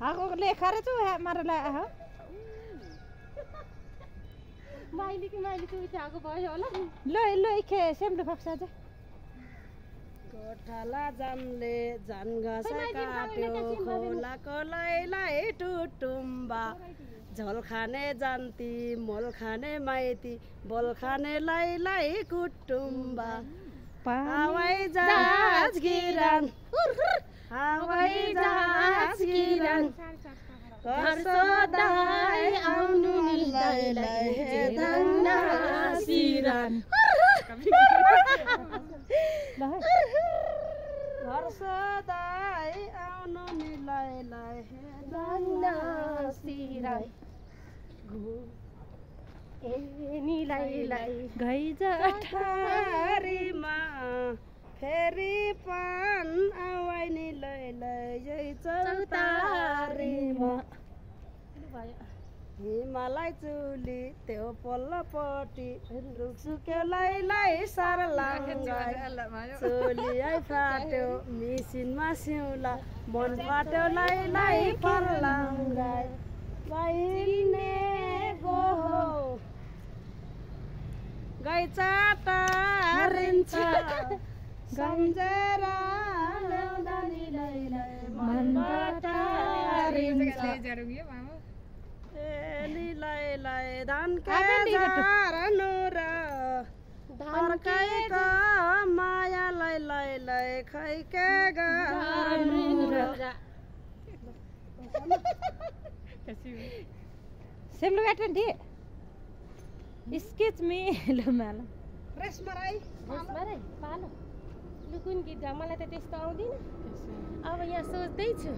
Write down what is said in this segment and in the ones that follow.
Aku lekar itu marala ha. माइली को बिचाको भयो होला ल इखे सेमले फक्सा जा गोठाला जामले जान घाँसा काट्यो खोलाको लैलाई टुटुम्बा झोल खाने जान्ती मोल खाने माइती बोल खाने लैलाई कुटुम्बा हवाई जहाज गिरान हवाई जहाज गिरान कसोदाई आउनु लैलाई हेदन्ना सिरान कसोदाई आउनु लैलाई हेदन्ना सिरान ए निलाई गैजा अठारीमा फेरि पान आवाइनी लैलै चौतारीमा हिमालय चुली त्यो पल्लोपट्टि रुखसुक्यो लैलै सरलाङ्गाई चुली फाट्यो मिसिनमा सिउला मन फाट्यो लैलै फर्लाङ्गाई बहिने गो गाई चाटारिन्छ सम्झेर ल्याउँदा नि लैलै मनबाट नि लैलै धानकै झार्नु र अर्कैको माया लैलै खै के गर्नु र सेमले बैठन थी स्केच में लो मालो रेशमा राई पालो लुकुन गीत मलाई त त्यस्तो आउँदैन अब यहाँ सोच्दै छु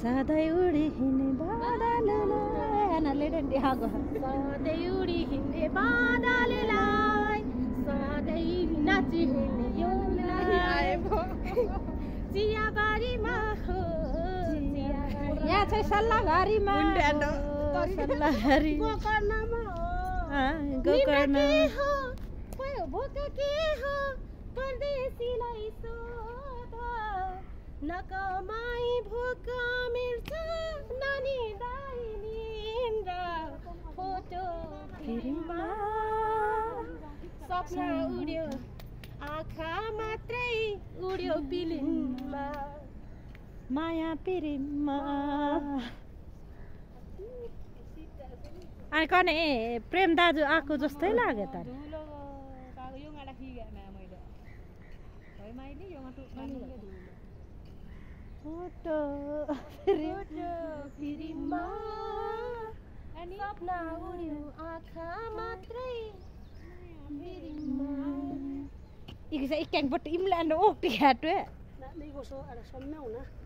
सधैँ उडी हिँड्ने बादललाई लेडन दिहागो सधैँ उडी हिँड्ने बादललाई सधैँ नाची हिँड्ने योलाई चियाबारीमा हो यहाँ चाहिँ सल्लाहघारीमा सल्लाहघारी गोकर्णमा गोकर्ण भोक के हो परदेशीलाई सोध नकमाई भोक मिल्छ नानी दाइ निन्द्र फोटो फिल्ममा सपना उड्यो आँखा मात्रै उड्यो फिल्ममा माया पिरिममा अनि कने प्रेम दाजु आएको जस्तै लाग्यो त फोटो फिल्ममा सपना उड्यो आँखा मात्रै फिल्ममा इक्याङपट्टि इम्ल्यान्ड ओक्टी घाटो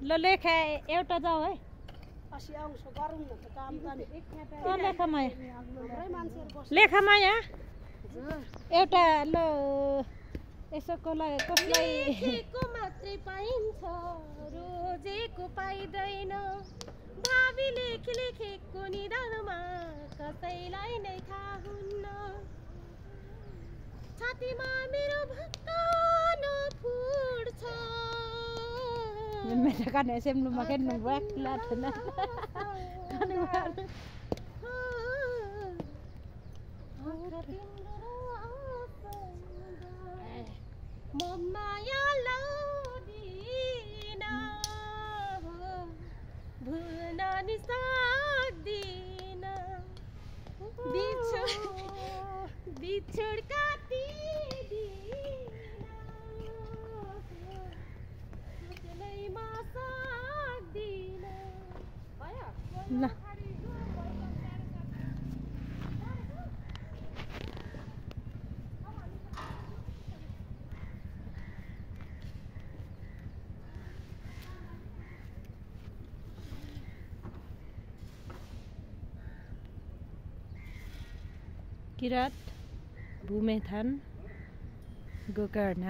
ल लेखा एउटा जाऊ है लेखामाया एउटा ल यसोको लागि कसलाई मात्रै पाइन्छ रोजेको पाइँदैन भावी लेखेको निधारमा कसैलाई नै थाहा हुन्न छातीमा मेरो भक्कान फुट्छ मेरो काने सेम्नुमा खेल्नु ब्याक्ला थिएन म माया लाउँदिन भुल्न नि सक्दिन बिछोड काटिदिन सक्दिन ल किरात भूमेथान गोकर्ण